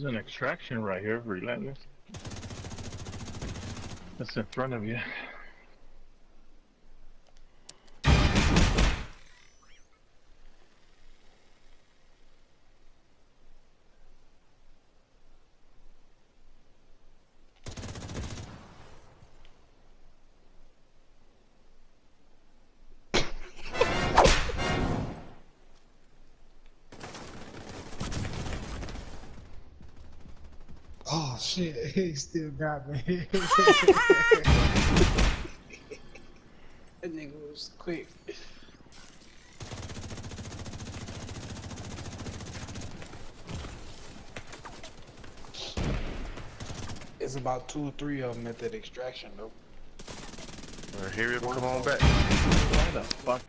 There's an extraction right here, relentless. That's in front of you. Oh shit, he still got me. That nigga was quick. It's about 2 or 3 of them at that extraction though. Well, here it will come on back. Why the fuck?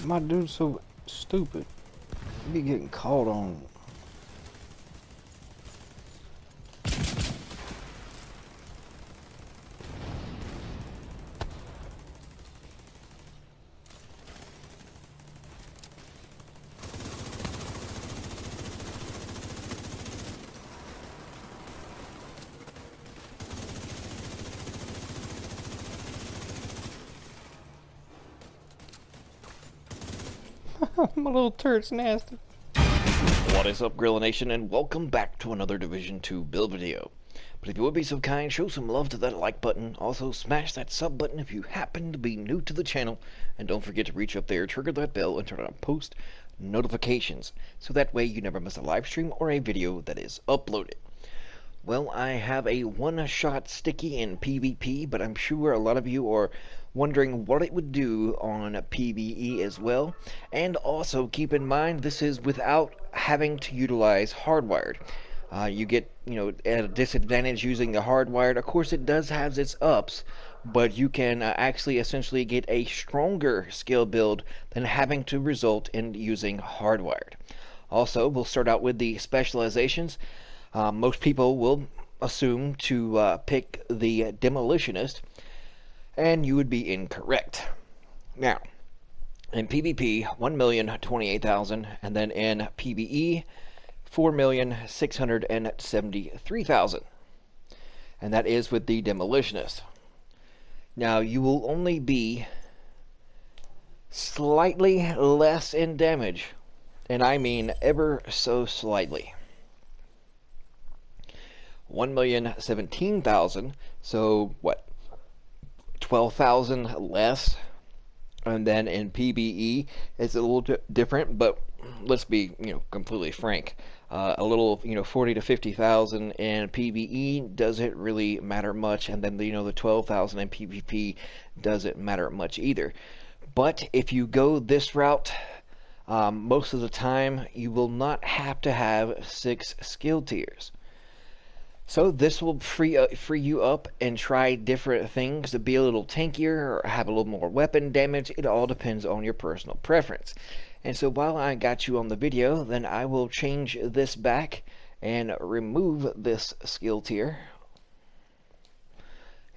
My dude's so stupid. He be getting called on. My little turret's nasty. What is up, Gorilla Nation, and welcome back to another Division 2 build video. But if you would be so kind, show some love to that like button. Also, smash that sub button if you happen to be new to the channel. And don't forget to reach up there, trigger that bell, and turn on post notifications. So that way you never miss a live stream or a video that is uploaded. Well, I have a one-shot sticky in PvP, but I'm sure a lot of you are wondering what it would do on PvE as well. And also keep in mind, this is without having to utilize hardwired. You get, at a disadvantage using the hardwired. Of course, it does have its ups, but you can actually essentially get a stronger skill build than having to result in using hardwired. Also, we'll start out with the specializations. Most people will assume to pick the demolitionist, and you would be incorrect. Now, in PvP, 1,028,000, and then in PvE, 4,673,000, and that is with the demolitionist. Now, you will only be slightly less in damage, and I mean ever so slightly. 1,017,000, so what, 12,000 less. And then in PvE it's a little different, but let's be completely frank, a little 40 to 50,000 in PvE doesn't really matter much, and then the 12,000 in PvP doesn't matter much either. But if you go this route, most of the time you will not have to have 6 skill tiers. So this will free you up and try different things to be a little tankier or have a little more weapon damage. It all depends on your personal preference. And so while I got you on the video, then I will change this back and remove this skill tier.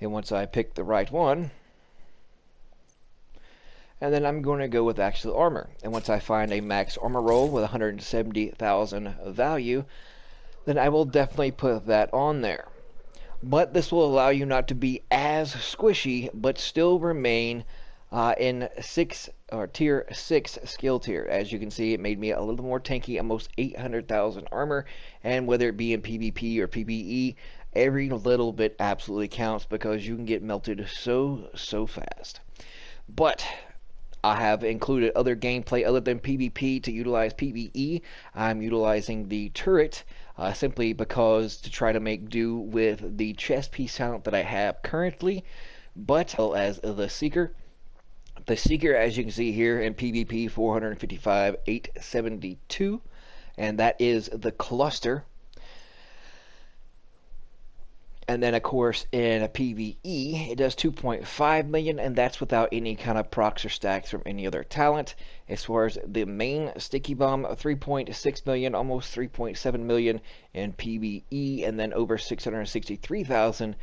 And once I pick the right one, and then I'm going to go with actual armor. And once I find a max armor roll with 170,000 value, then I will definitely put that on there. But this will allow you not to be as squishy, but still remain in tier 6 skill tier. As you can see, it made me a little more tanky, almost 800,000 armor, and whether it be in PvP or PvE, every little bit absolutely counts because you can get melted so fast. But I have included other gameplay other than PvP to utilize PvE. I'm utilizing the turret simply because to try to make do with the chest piece count that I have currently, but as the Seeker. The Seeker, as you can see here in PvP, 455, 872, and that is the cluster. And then, of course, in a PvE, it does 2.5 million, and that's without any kind of procs or stacks from any other talent. As far as the main sticky bomb, 3.6 million, almost 3.7 million in PvE, and then over 663,000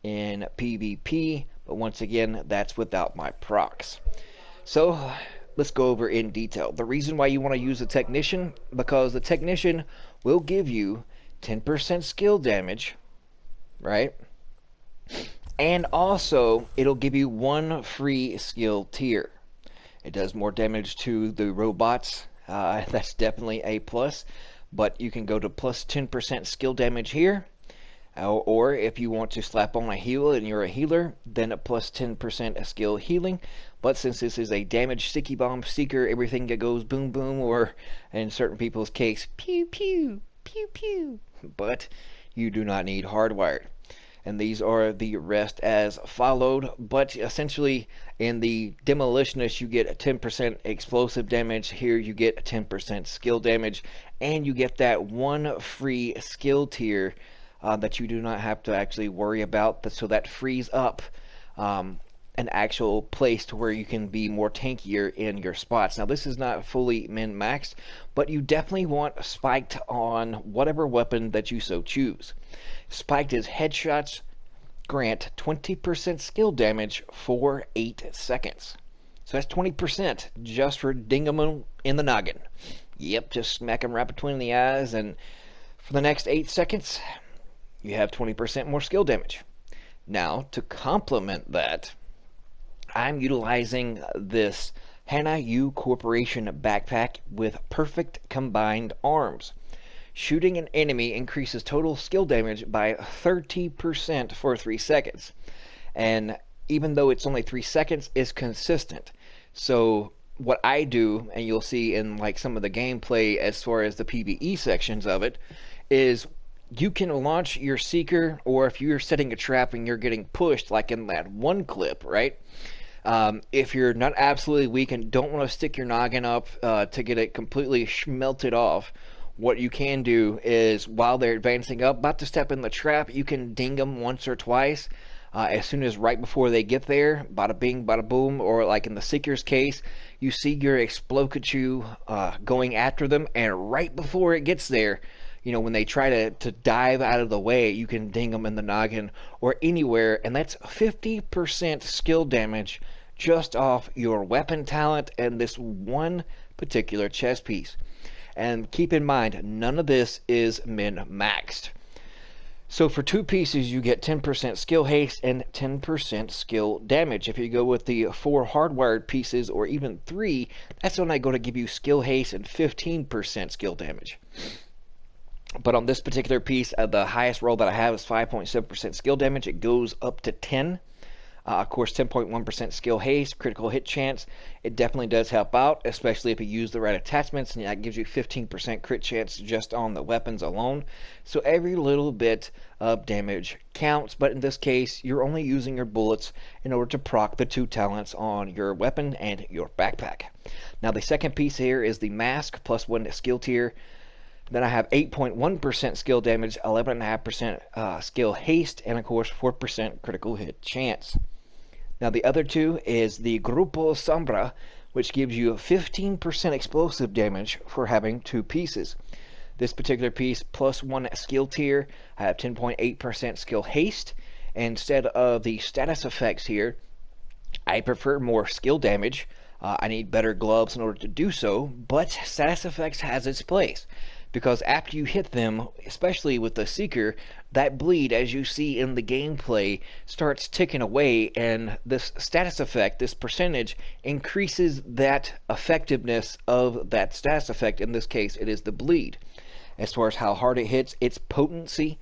in PvP. but once again, that's without my procs. So let's go over in detail. The reason why you want to use the technician, because the technician will give you 10% skill damage, right? And also it'll give you one free skill tier. It does more damage to the robots. That's definitely a plus, but you can go to plus 10% skill damage here. Or if you want to slap on a heal and you're a healer, then a plus 10% skill healing. But since this is a damage sticky bomb seeker, everything that goes boom boom, or in certain people's case, pew pew, pew pew. But you do not need hardwired. And these are the rest as followed. But essentially, in the demolitionist, you get a 10% explosive damage. Here you get a 10% skill damage, and you get that one free skill tier that you do not have to actually worry about. So that frees up an actual place to where you can be more tankier in your spots. Now this is not fully min-maxed, but you definitely want spiked on whatever weapon that you so choose. Spiked is headshots grant 20% skill damage for 8 seconds. So that's 20% just for dinging them in the noggin. Yep, just smack them right between the eyes, and for the next 8 seconds, you have 20% more skill damage. Now, to complement that, I'm utilizing this Hana U Corporation backpack with perfect combined arms. Shooting an enemy increases total skill damage by 30% for 3 seconds. And even though it's only 3 seconds, it's consistent. So what I do, and you'll see in like some of the gameplay as far as the PvE sections of it, is you can launch your seeker, or if you're setting a trap and you're getting pushed, like in that one clip, right? If you're not absolutely weak and don't want to stick your noggin up to get it completely melted off, what you can do is, while they're advancing up, about to step in the trap, you can ding them once or twice. As soon as right before they get there, bada bing, bada boom, or like in the Seeker's case, you see your Explokachu going after them, and right before it gets there, you know, when they try to dive out of the way, you can ding them in the noggin or anywhere, and that's 50% skill damage just off your weapon talent and this one particular chest piece. And keep in mind, none of this is min-maxed. So for 2 pieces, you get 10% skill haste and 10% skill damage. If you go with the 4 hardwired pieces, or even 3, that's when I go to give you skill haste and 15% skill damage. But on this particular piece, the highest roll that I have is 5.7% skill damage. It goes up to 10. Of course, 10.1% skill haste, critical hit chance. It definitely does help out, especially if you use the right attachments, and that gives you 15% crit chance just on the weapons alone. So every little bit of damage counts, but in this case, you're only using your bullets in order to proc the 2 talents on your weapon and your backpack. Now the second piece here is the mask plus 1 skill tier. Then I have 8.1% skill damage, 11.5% skill haste, and of course 4% critical hit chance. Now the other 2 is the Grupo Sombra, which gives you 15% explosive damage for having 2 pieces. This particular piece plus 1 skill tier, I have 10.8% skill haste. Instead of the status effects here, I prefer more skill damage. I need better gloves in order to do so, but status effects has its place, because after you hit them, especially with the Seeker, that bleed, as you see in the gameplay, starts ticking away, and this status effect, this percentage, increases that effectiveness of that status effect. In this case, it is the bleed. As far as how hard it hits, its potency,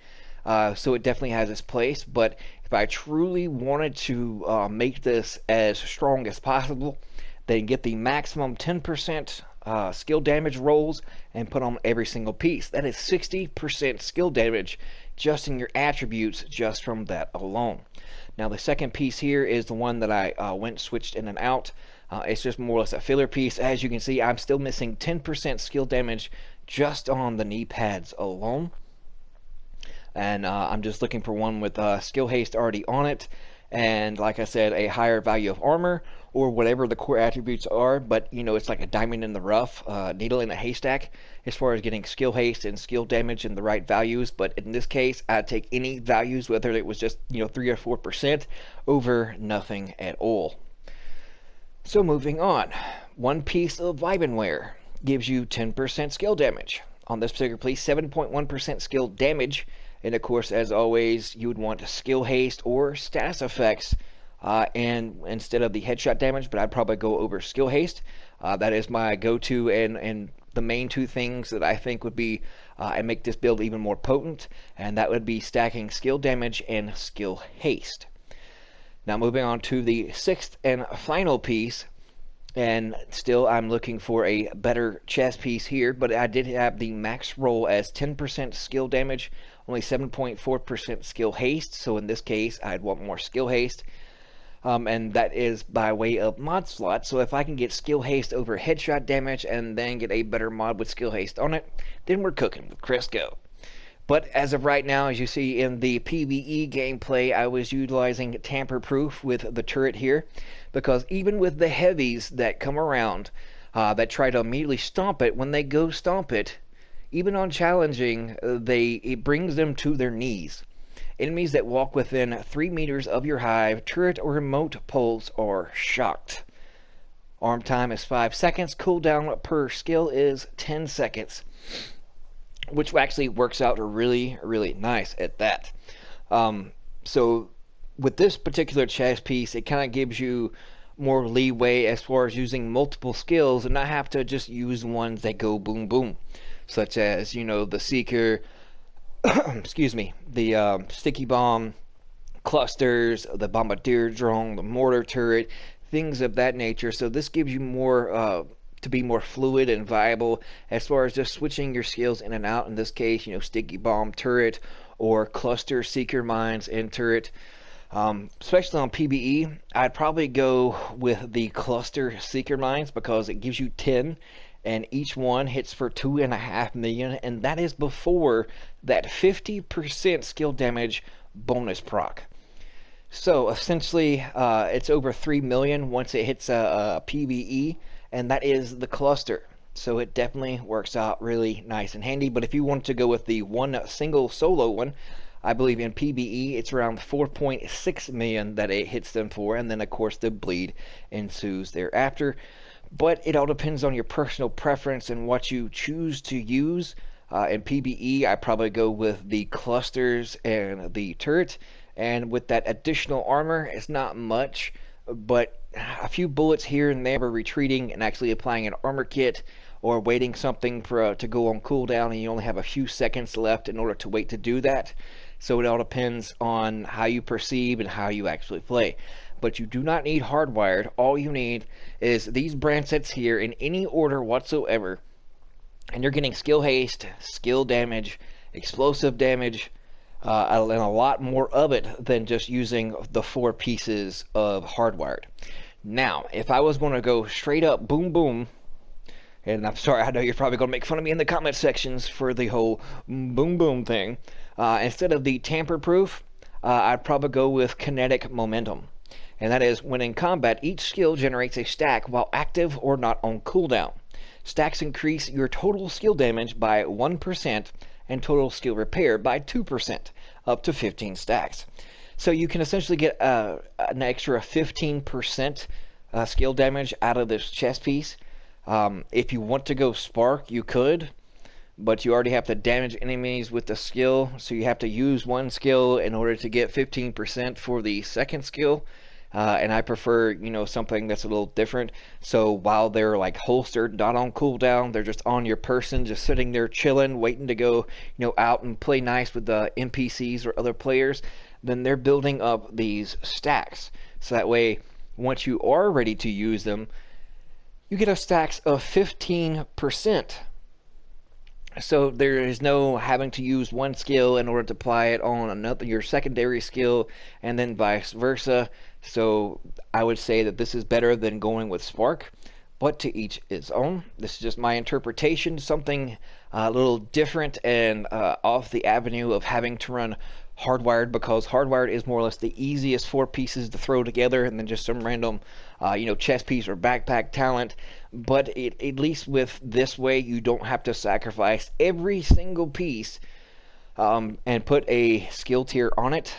so it definitely has its place. But if I truly wanted to make this as strong as possible, then get the maximum 10% skill damage rolls and put on every single piece. That is 60% skill damage just in your attributes, just from that alone. Now the second piece here is the one that I switched in and out. It's just more or less a filler piece. As you can see, I'm still missing 10% skill damage just on the knee pads alone. And I'm just looking for one with skill haste already on it. and like I said, a higher value of armor or whatever the core attributes are. But you know, it's like a diamond in the rough, needle in a haystack as far as getting skill haste and skill damage and the right values. But in this case, I'd take any values, whether it was just 3 or 4%, over nothing at all. So moving on, one piece of Vibenware gives you 10% skill damage. On this particular piece, 7.1% skill damage. And of course, as always, you would want skill haste or status effects and instead of the headshot damage, but I'd probably go over skill haste. That is my go-to and the main two things that I think would be and make this build even more potent, and that would be stacking skill damage and skill haste. Now moving on to the sixth and final piece, and still I'm looking for a better chest piece here, but I did have the max roll as 10% skill damage, only 7.4% skill haste, so in this case I'd want more skill haste. And that is by way of mod slot. So if I can get skill haste over headshot damage and then get a better mod with skill haste on it, then we're cooking with Crisco. But as of right now, as you see in the PvE gameplay, I was utilizing tamper-proof with the turret here, because even with the heavies that come around that try to immediately stomp it, when they go stomp it, even on challenging, it brings them to their knees. Enemies that walk within 3 meters of your hive, turret, or remote poles are shocked. Arm time is 5 seconds. Cooldown per skill is 10 seconds. Which actually works out really, really nice at that. So with this particular chest piece, it kind of gives you more leeway as far as using multiple skills and not have to just use ones that go boom boom. Such as, the Seeker, excuse me, the Sticky Bomb, clusters, the Bombardier drone, the mortar turret, things of that nature. So this gives you more to be more fluid and viable as far as just switching your skills in and out. In this case, Sticky Bomb turret or cluster Seeker mines and turret. Especially on PvE, I'd probably go with the cluster Seeker mines because it gives you 10 and each one hits for 2.5 million, and that is before that 50% skill damage bonus proc. So essentially, it's over 3 million once it hits a PvE, and that is the cluster. So it definitely works out really nice and handy. But if you want to go with the one single solo one, I believe in PvE it's around 4.6 million that it hits them for, and then of course the bleed ensues thereafter. But it all depends on your personal preference and what you choose to use. In PvE, I probably go with the clusters and the turret. And with that additional armor, it's not much, but a few bullets here and there for retreating and actually applying an armor kit or waiting something for to go on cooldown, and you only have a few seconds left in order to wait to do that. So it all depends on how you perceive and how you actually play. But you do not need hardwired. All you need is these brand sets here in any order whatsoever, and you're getting skill haste, skill damage, explosive damage, and a lot more of it than just using the 4 pieces of hardwired. Now, if I was going to go straight up boom boom, and I'm sorry, I know you're probably going to make fun of me in the comment sections for the whole boom boom thing, instead of the tamper proof, I'd probably go with kinetic momentum. And that is, when in combat, each skill generates a stack while active or not on cooldown. Stacks increase your total skill damage by 1% and total skill repair by 2%, up to 15 stacks. So you can essentially get an extra 15% skill damage out of this chest piece. If you want to go spark, you could, but you already have to damage enemies with the skill, so you have to use one skill in order to get 15% for the second skill. And I prefer, something that's a little different. So while they're like holstered, not on cooldown, they're just on your person, just sitting there chilling, waiting to go, out and play nice with the NPCs or other players, then they're building up these stacks. So that way, once you are ready to use them, you get a stacks of 15%. So there is no having to use one skill in order to apply it on your secondary skill, and then vice versa. So I would say that this is better than going with Spark, but to each his own. This is just my interpretation, something a little different and off the avenue of having to run hardwired, because hardwired is more or less the easiest 4 pieces to throw together, and then just some random chest piece or backpack talent. But at least with this way, you don't have to sacrifice every single piece and put a skill tier on it.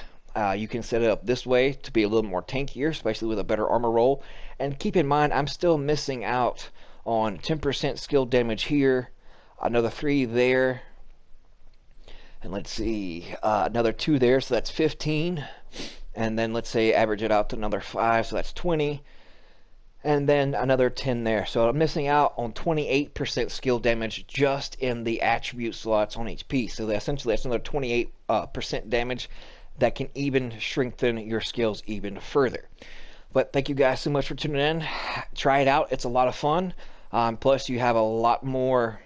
You can set it up this way to be a little more tankier, especially with a better armor roll. And keep in mind, I'm still missing out on 10% skill damage here, another 3 there, and let's see, another 2 there, so that's 15. And then let's say average it out to another 5, so that's 20. And then another 10 there. So I'm missing out on 28% skill damage just in the attribute slots on each piece. So essentially that's another 28% damage that can even strengthen your skills even further. But thank you guys so much for tuning in. Try it out. It's a lot of fun. Plus you have a lot more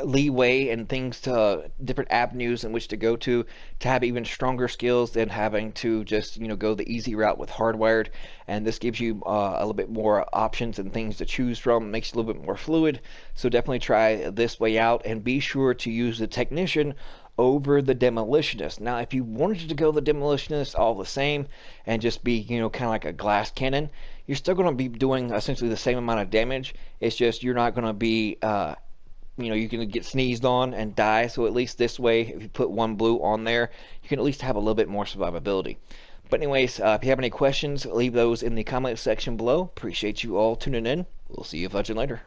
leeway and things to different avenues in which to go to have even stronger skills than having to just go the easy route with hardwired. And this gives you a little bit more options and things to choose from. It makes it a little bit more fluid. So definitely try this way out, and be sure to use the technician over the demolitionist. Now if you wanted to go the demolitionist all the same and just be kind of like a glass cannon, you're still going to be doing essentially the same amount of damage. It's just you're not going to be you can get sneezed on and die. So at least this way, if you put 1 blue on there, you can at least have a little bit more survivability. But anyways, if you have any questions, leave those in the comment section below. Appreciate you all tuning in. We'll see you fudging later.